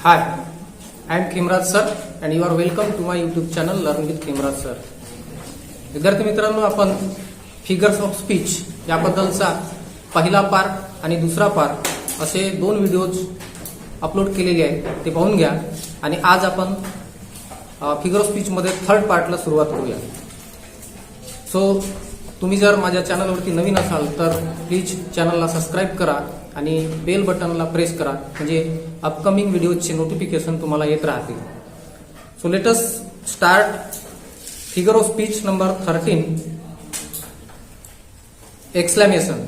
Hi, I am Khemraj sir and you are welcome to my YouTube channel Learn with Khemraj sir. विद्यार्थी मित्रांनो, आपण figures of speech याबद्दलचा पहिला part आणि दुसरा पार्ट असे दोन व्हिडिओज अपलोड केलेले आहेत, ते पाहून घ्या. आणि आज आपण फिगर ऑफ स्पीच मध्ये थर्ड पार्टला सुरुवात करूया. सो तुम्ही जर माझ्या चॅनलवरती नवीन असाल तर प्लीज चॅनलला सबस्क्राईब करा आणि बेल बटनला प्रेस करा, म्हणजे अपकमिंग व्हिडिओचे नोटिफिकेशन तुम्हाला येत राहतील. So let us start figure of speech number 13. Exclamation.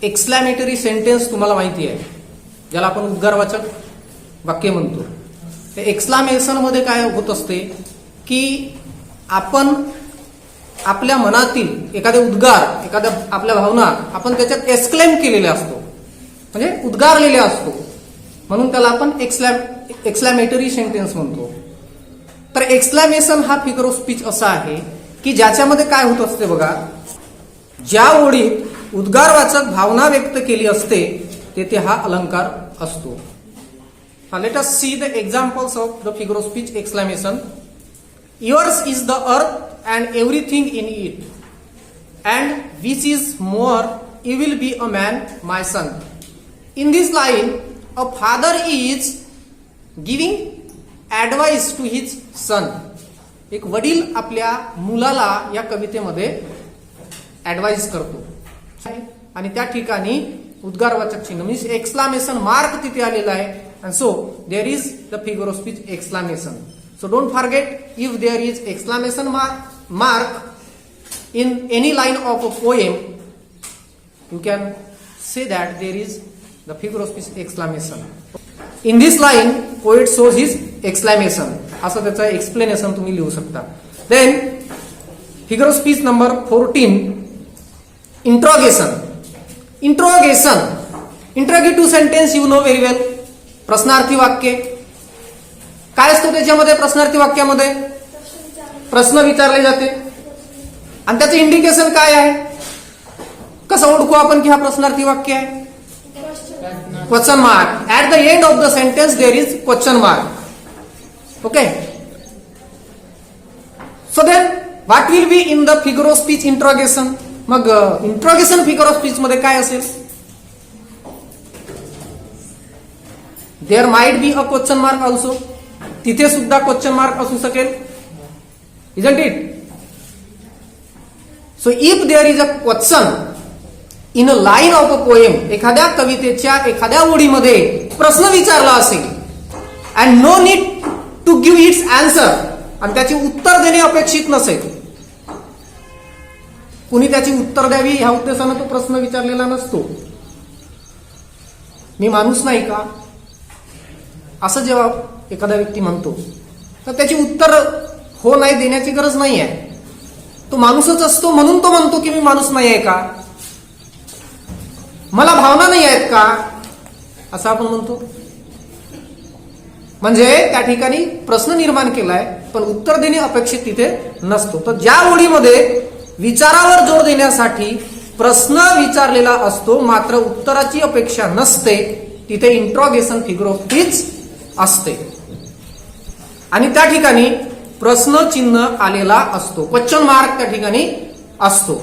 Exclamatory sentence तुम्हाला माहिती आहे, ज्याला आपण उद्गारवाचक वाक्य म्हणतो. एक्सक्लामेशन मध्ये काय होत असते की आपण आपल्या मनातील एखादे उद्गार, एखाद्या आपल्या भावना आपण त्याच्यात एक्सक्लेम केलेल्या असतो, म्हणजे उद्गारलेल्या असतो, म्हणून त्याला आपण एक्सक्लॅमेटरी सेंटेन्स म्हणतो. तर एक्सक्लॅमेशन हा फिगर ऑफ स्पीच असा आहे की ज्याच्यामध्ये काय होत असते बघा, ज्या ओळीत उद्गारवाचक भावना व्यक्त केली असते तेथे हा अलंकार असतो. Let us see the examples of the figure of speech exclamation. Yours is the earth and everything in it, and which is more, you will be a man, my son. In this line, a father is giving advice to his son. एक वडील आपल्या मुलाला या कवितेमध्ये advice करतो आणि त्या ठिकाणी उद्गारवाचक चिन्ह मीन्स एक्सक्लामेशन मार्क तिथे आलेला आहे. And so there is the figure of speech exclamation. So don't forget, if there is exclamation mark in any line of a poem, you can say that there is the figure of speech exclamation. In this line, poet shows his exclamation. असं त्याचं explanation तुम्ही लिहू शकता. Then figure of speech number 14, interrogation. Interrogative sentence you know very well. प्रश्नार्थी वाक्य. काय असतो त्याच्यामध्ये? प्रश्नार्थी वाक्यामध्ये प्रश्न विचारले जाते आणि त्याचं इंडिकेशन काय आहे? कसं ओळखू आपण की हा प्रश्नार्थी वाक्य आहे? Question mark. At the end of the sentence there is question mark. Okay. So then what will be in the figure of speech interrogation. मग इंट्रोगेशन फिगर ऑफ स्पीच मध्ये काय असेल? There might be a question mark also. तिथे सुद्धा question mark असू शकेल, isn't it? So if there is a question in a line of a poem, एखाद्या कवितेच्या एखाद्या ओळीमध्ये प्रश्न विचारला असेल, and no need to give its answer, आणि त्याचे उत्तर देणे अपेक्षित नसेल, कुणी त्याची उत्तर द्यावी ह्या उद्देशानं तो प्रश्न विचारलेला नसतो. मी माणूस नाही का असं जेव्हा एखादा व्यक्ती म्हणतो तर त्याची उत्तर हो नाही देण्याची गरज नाही आहे. तो माणूसच असतो म्हणून तो म्हणतो की मी माणूस नाही आहे का, मला भावना नाही आहेत का, असं आपण म्हणतो. म्हणजे त्या ठिकाणी प्रश्न निर्माण केलाय पण उत्तर देणे अपेक्षित तिथे नसतो. तर ज्या ओळीमध्ये विचारावर जोर देण्यासाठी प्रश्न विचारलेला असतो मात्र उत्तराची अपेक्षा नसते, तिथे इंट्रोगेशन फिगर ऑफ स्पीच असते आणि त्या ठिकाणी प्रश्न चिन्ह आलेला असतो, क्वेश्चन मार्क त्या ठिकाणी असतो.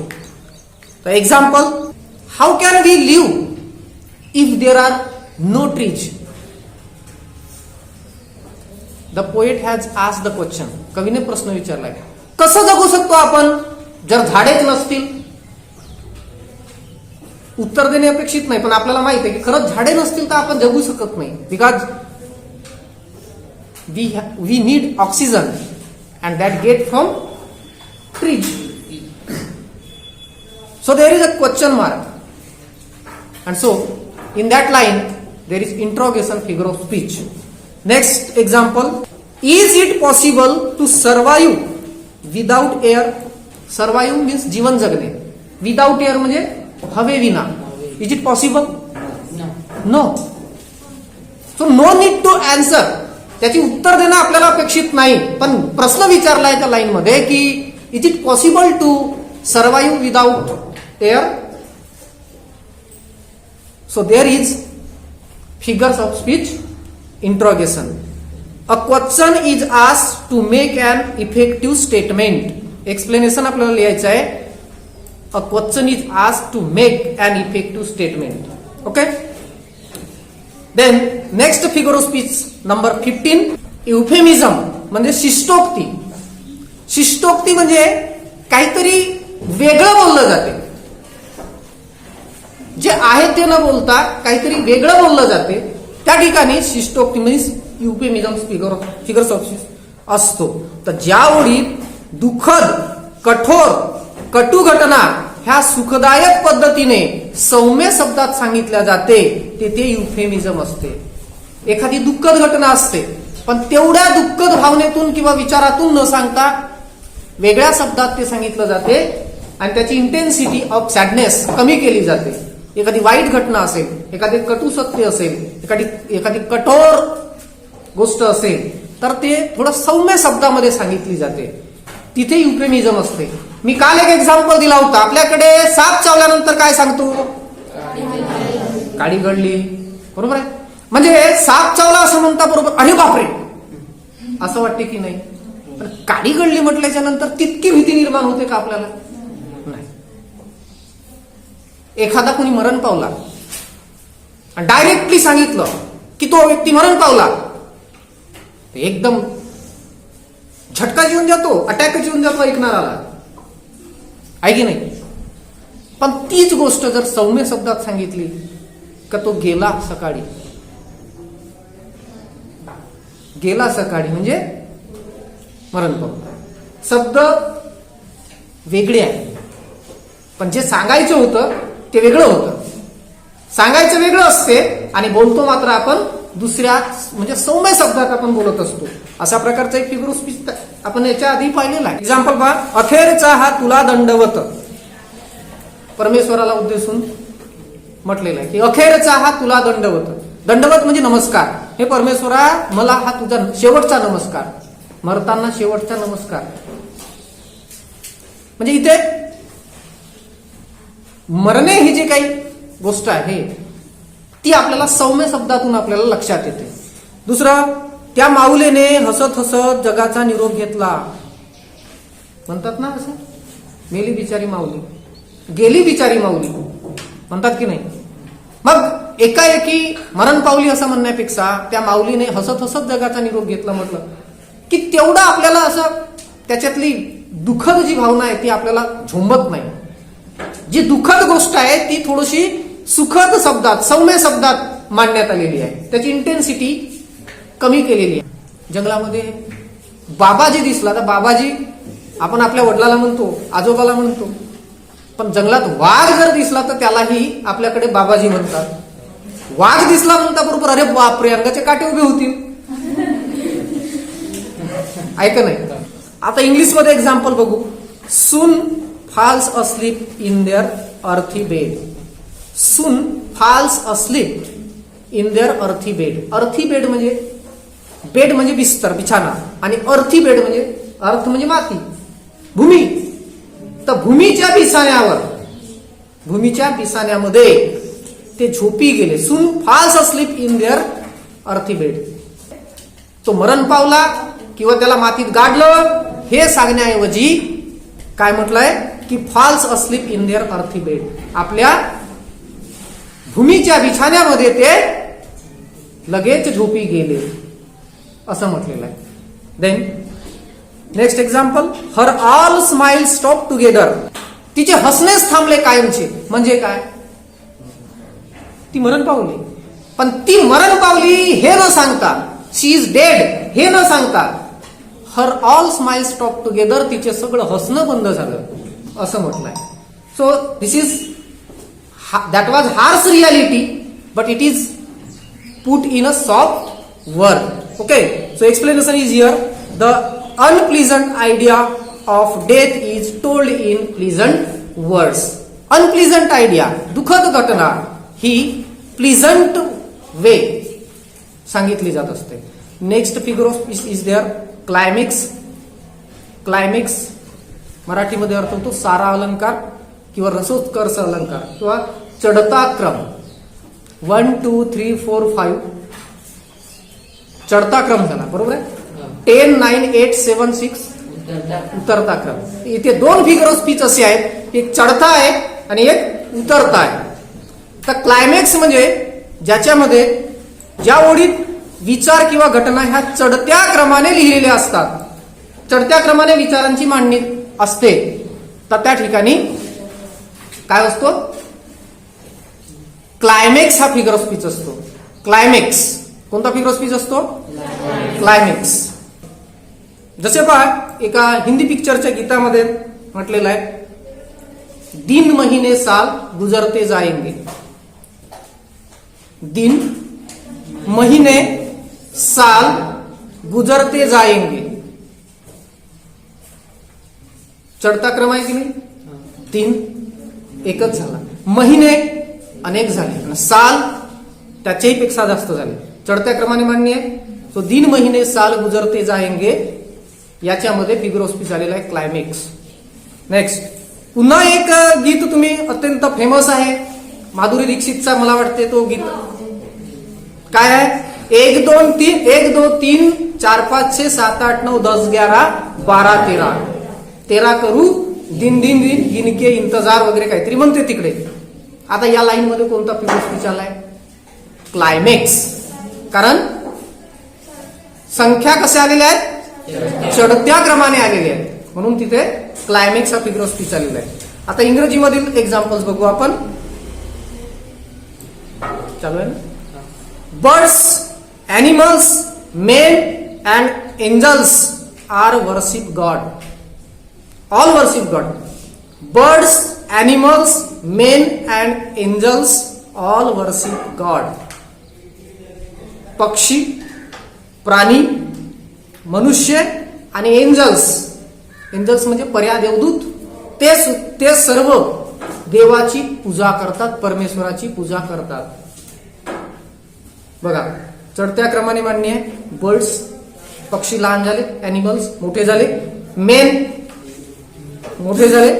तर example, how can we live if there are no trees. The poet has asked the question. कवीने प्रश्न विचारलाय, कसं जगू शकतो आपण जर झाडेच नसतील? उत्तर देणे अपेक्षित नाही, पण आपल्याला माहित आहे की खरंच झाडे नसतील तर आपण जगू शकत नाही. Because we need oxygen and that get from trees. So there is a question mark and so in that line there is interrogation figure of speech. Next example, is it possible to survive without air? Survive means जीवन जगणे, without air म्हणजे हवे विना. Is it possible? No. So no need to answer. त्याची उत्तर देणं आपल्याला अपेक्षित नाही, पण प्रश्न विचारलाय त्या लाईन मध्ये की is it possible to survive without air. So there is figures of speech interrogation. A question is asked to make an effective statement. Explanation आपल्याला लिहायचं आहे. A question is asked to make an effective statement. Okay. Then next figure of speech number 15, euphemism म्हणजे शिष्टोक्ती. शिष्टोक्ती म्हणजे काहीतरी वेगळं बोललं जाते. जे आहे ते न बोलता काहीतरी वेगळं बोललं जाते, त्या ठिकाणी शिष्टोक्ती म्हणजे युफेमिझम फिगर्स ऑफ स्पीच असतो. तर ज्या ओळीत दुःखद, कठोर, कटू घटना ह्या सुखदायक पद्धतीने सौम्य शब्दात सांगितल्या जाते तेथे युफेमिझम असते. एखादी दुःखद घटना असते पण तेवढ्या दुःखद भावनेतून किंवा विचारातून न सांगता वेगळ्या शब्दात ते सांगितलं जाते आणि त्याची इंटेन्सिटी ऑफ सॅडनेस कमी केली जाते. एखादी वाईट घटना असेल, एखादे कटू सत्य असेल, एखादी कठोर गोष्ट असेल तर ते थोडं सौम्य शब्दामध्ये सांगितली जाते. तिथे युफेमिझम असते. मी काल एक एक्झाम्पल दिला होता. आपल्याकडे साप चावल्यानंतर काय सांगतो? काडी गळली. बरोबर आहे. म्हणजे साप चावला असं म्हणता बरोबर, अरे बापरे असं वाटते की नाही? पण काडी गळली म्हटल्याच्या नंतर तितकी भीती निर्माण होते का आपल्याला? नाही. एखादा कोणी मरण पावला आणि डायरेक्टली सांगितलं की तो व्यक्ती मरण पावला, एकदम झटका येऊन जातो, अटॅक येऊन जातो ऐकणाराला, आहे की नाही? पण तीच गोष्ट जर सौम्य शब्दात सांगितली का तो गेला सकाळी, गेला सकाळी म्हणजे मरण पावला. शब्द वेगळे आहे पण जे सांगायचं होतं ते वेगळं होतं. सांगायचं वेगळं असते आणि बोलतो मात्र आपण दुसऱ्या म्हणजे सौम्य शब्दात आपण बोलत असतो. अशा प्रकारचा एक फिगर ऑफ स्पीच आपण याच्या आधी पाहिलेला आहे. एक्झाम्पल पहा. अखेरचा हा तुला दंडवत. परमेश्वराला उद्देशून म्हटलेलं आहे की अखेरचा हा तुला दंडवत. दंडवत म्हणजे नमस्कार. हे परमेश्वरा मला हा तुझा शेवटचा नमस्कार, मरताना शेवटचा नमस्कार. म्हणजे इथे मरणे ही जी काही गोष्ट आहे ती आपल्याला सौम्य शब्दातून आपल्याला लक्षात येते. दुसरं, त्या माऊलीने हसत हसत जगाचा निरोप घेतला. म्हणतात ना असं, मेली बिचारी माऊली, गेली बिचारी माऊली म्हणतात की नाही? मग एकाएकी मरण पावली असं म्हणण्यापेक्षा त्या माऊलीने हसत हसत जगाचा निरोप घेतला म्हटलं की तेवढं आपल्याला असं त्याच्यातली दुःखद जी भावना आहे ती आपल्याला झोंबत नाही. जी दुःखद गोष्ट आहे ती थोडीशी सुखद शब्दात, सौम्य शब्दात मांडण्यात आलेली आहे. त्याची इंटेन्सिटी कमी केलेली आहे. जंगलामध्ये बाबाजी दिसला तर बाबाजी आपण आपल्या वडिलाला म्हणतो, आजोबाला म्हणतो, पण जंगलात वाघ जर दिसला तर त्यालाही आपल्याकडे बाबाजी म्हणतात. वाघ दिसला म्हणता बरोबर अरे बापरे अंगाचे काटे उभे होतील, ऐक नाही. आता इंग्लिश मध्ये एक्झाम्पल बघू. सून falls asleep in their earthy bed. Soon falls asleep in their earthy bed. Earthy bed म्हणजे बेड म्हणजे बिस्तर, बिछाना, आणि earthy bed म्हणजे अर्थ म्हणजे माती, भूमी. तर भूमीच्या बिछाण्यावर, भूमीच्या बिछाण्यामध्ये ते झोपी गेले. Soon falls asleep in their earthy bed. तो मरण पावला किंवा त्याला मातीत गाडलं हे सांगण्याऐवजी काय म्हटलंय की फॉल्स अस्लीप इन देअर अर्थी बेड. आपल्या भूमीच्या बिछाण्यामध्ये ते लगेच झोपी गेले असं म्हटलेलं आहे. Then next example. Her all smile stop together. तिचे हसणेच थांबले कायमचे. म्हणजे काय? ती मरण पावली, पण ती मरण पावली हे न सांगता, शी इज डेड हे न सांगता, her all smile stop together, तिचे सगळं हसणं बंद झालं असं म्हटलंय. So this is that was harsh reality but it is put in a soft word. Okay. So explanation is here. The unpleasant idea of death is told in pleasant words. Unpleasant idea, दुःखद घटना ही pleasant way सांगितली जात असते. Next figure of speech is there climax. Climax मराठीमध्ये अर्थ होतो सारा अलंकार किंवा रसोत्कर्ष अलंकार किंवा चढता क्रम. 1 2 3 4 5 चढता क्रम झाला, बरोबर आहे. 10 9 8 7 6 उतरता क्रम. इथे दोन फिगर ऑफ स्पीच असे आहेत, एक चढता आहे आणि एक उतरता आहे. तर क्लायमॅक्स म्हणजे ज्याच्यामध्ये ज्या ओळीत विचार किंवा घटना ह्या चढत्या क्रमाने लिहिलेल्या असतात, चढत्या क्रमाने विचारांची मांडणी असते, तर त्या ठिकाणी काय असतो, क्लायमॅक्स हा फिगर ऑफ स्पीच असतो. क्लायमॅक्स कोणता फिगर ऑफ स्पीच असतो? क्लायमॅक्स. जसे पहा, एका हिंदी पिक्चरच्या गीतामध्ये म्हटलेलं आहे, दिन महीने साल गुजरते जाएंगे. दिन महीने साल गुजरते जाएंगे. चढता क्रम आहे की नाही? दिन एकच झाला, महिने अनेक झाले, आणि साल त्याच्याही पेक्षा जास्त झाले. चढत्या क्रमाने मांडणी आहे. तो दिन महिने साल गुजरते जाएंगे याच्यामध्ये फिगर ऑफ स्पीच आलेला आहे क्लायमॅक्स. नेक्स्ट पुन्हा एक गीत तुम्ही अत्यंत फेमस आहे, माधुरी दीक्षितचा, मला वाटते तो गीत काय आहे? 1 2 3 1 2 3 4 5 6 7 8 9 10 11 12 13 13 करू दिन दिन दिन गिनके इंतजार वगैरे काहीतरी म्हणते तिकडे. आता या लाईन मध्ये कोणता फिगर ऑफ स्पीच आलाय? क्लायमॅक्स. कारण संख्या कशा आलेल्या आहेत? चढत्या क्रमाने आलेल्या आहेत, म्हणून तिथे क्लायमॅक्स हा फिगर ऑफ स्पीच आलेला आहे. आता इंग्रजीमधील एक्झाम्पल्स बघू आपण. चालू आहे ना? Birds, animals, men and angels are worship God. All worship God. Birds, animals, men and angels all worship God. पक्षी, प्राणी, मनुष्य आणि एंजल्स. एंजल्स म्हणजे पर्या देवदूत, ते सर्व देवाची पूजा करतात, परमेश्वराची पूजा करतात. बघा, चढत्या क्रमाने मांडणी आहे. बर्ड्स, पक्षी लहान झाले, एनिमल्स मोठे झाले, मेन मोठे झाले,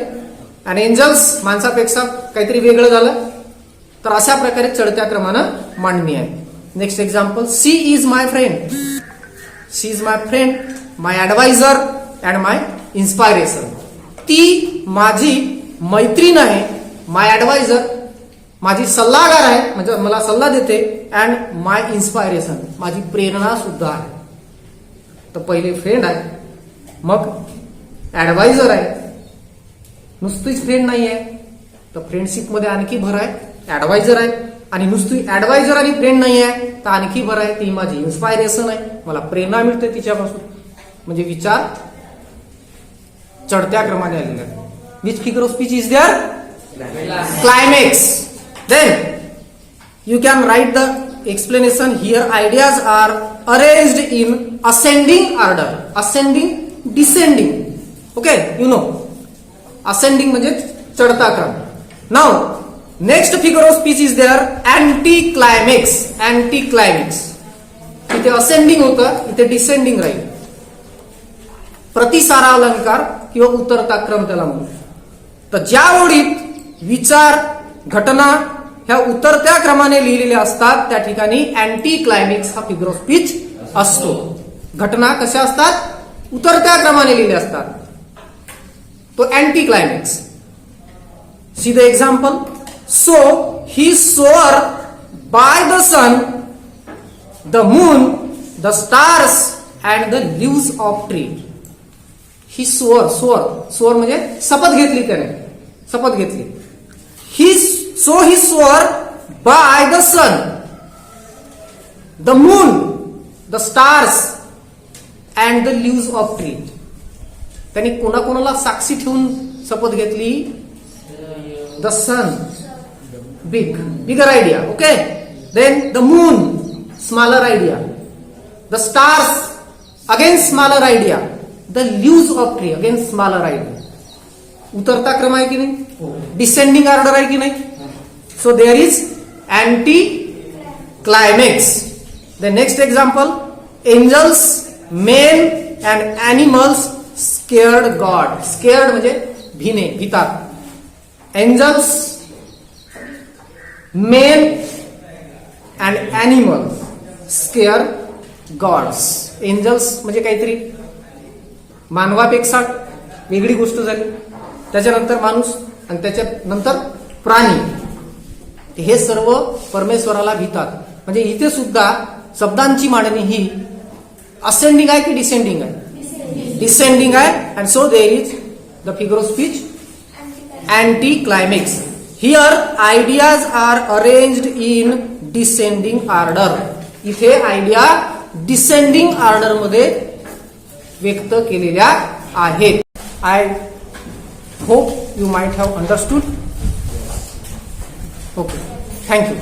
आणि एंजल्स माणसापेक्षा काहीतरी वेगळं झालं. तर अशा प्रकारे चढत्या क्रमानं मांडणी आहे. Next example, she is my friend. She is my friend, my adviser and my inspiration. ती माझी मैत्रीण आहे, माय ऍडवायझर माझी सल्लागार आहे, म्हणजे मला सल्ला देते, अँड माय इन्स्पायरेशन माझी प्रेरणा सुद्धा आहे. तर पहिले फ्रेंड आहे, मग ऍडवायझर आहे. नुसतीच फ्रेंड नाही आहे, तर फ्रेंडशिप मध्ये आणखी भर आहे, ऍडवायझर आहे. आणि नुसती ऍडवायझर आणि फ्रेंड नाही आहे, तर आणखी भर आहे, ती माझी इन्स्पायरेशन आहे, मला प्रेरणा मिळते तिच्यापासून. म्हणजे विचार चढत्या क्रमाने आलेले आहे. Which figure of speech is there? Climax. Then you can write the explanation here. Ideas are arranged in ascending order. Ascending, descending. Okay, you know. Ascending म्हणजे चढता क्रम. Now, next figure of speech is there, anti-climax. Anti-climax. इथे ascending होतं, इथे descending राहील. प्रतिसारा अलंकार किंवा उतरता क्रम त्याला म्हणू. तर ज्या ओळीत विचार, घटना ह्या उतरत्या क्रमाने लिहिलेल्या असतात, त्या ठिकाणी अँटी क्लायमॅक्स हा फिगर ऑफ स्पीच असतो. घटना कशा असतात? उतरत्या क्रमाने लिहिल्या असतात, तो anti climax. See the example. So he swore by the sun, the moon, the stars and the leaves of tree. He swore, swore म्हणजे शपथ घेतली त्याने, शपथ घेतली. So he swore by the sun, the moon, the stars and the leaves of trees. त्यांनी कोणाकोणाला साक्षी ठेवून शपथ घेतली? The sun, bigger idea, okay. Then the moon, smaller idea. The stars, again smaller idea. The leaves of tree, again smaller idea. उतरता क्रम आहे की नाही? डिसेंडिंग ऑर्डर आहे की नाही? So there is anti-climax. The next example, angels, men and animals scared God. Scared म्हणजे भीने, भितात. Angels, men and animals scare gods. Angels म्हणजे काहीतरी मानवापेक्षा वेगळी गोष्ट झाली, त्याच्यानंतर माणूस आणि त्याच्यानंतर प्राणी, हे सर्व परमेश्वराला भितात. म्हणजे इथे सुद्धा शब्दांची मांडणी ही असेंडिंग आहे की डिसेंडिंग आहे? डिसेंडिंग आहे. And so there is the figure of speech anti climax. Here ideas are arranged in descending order. इथे आयडिया डिसेंडिंग ऑर्डर मध्ये व्यक्त केलेल्या आहेत. I hope you might have understood. Okay, thank you.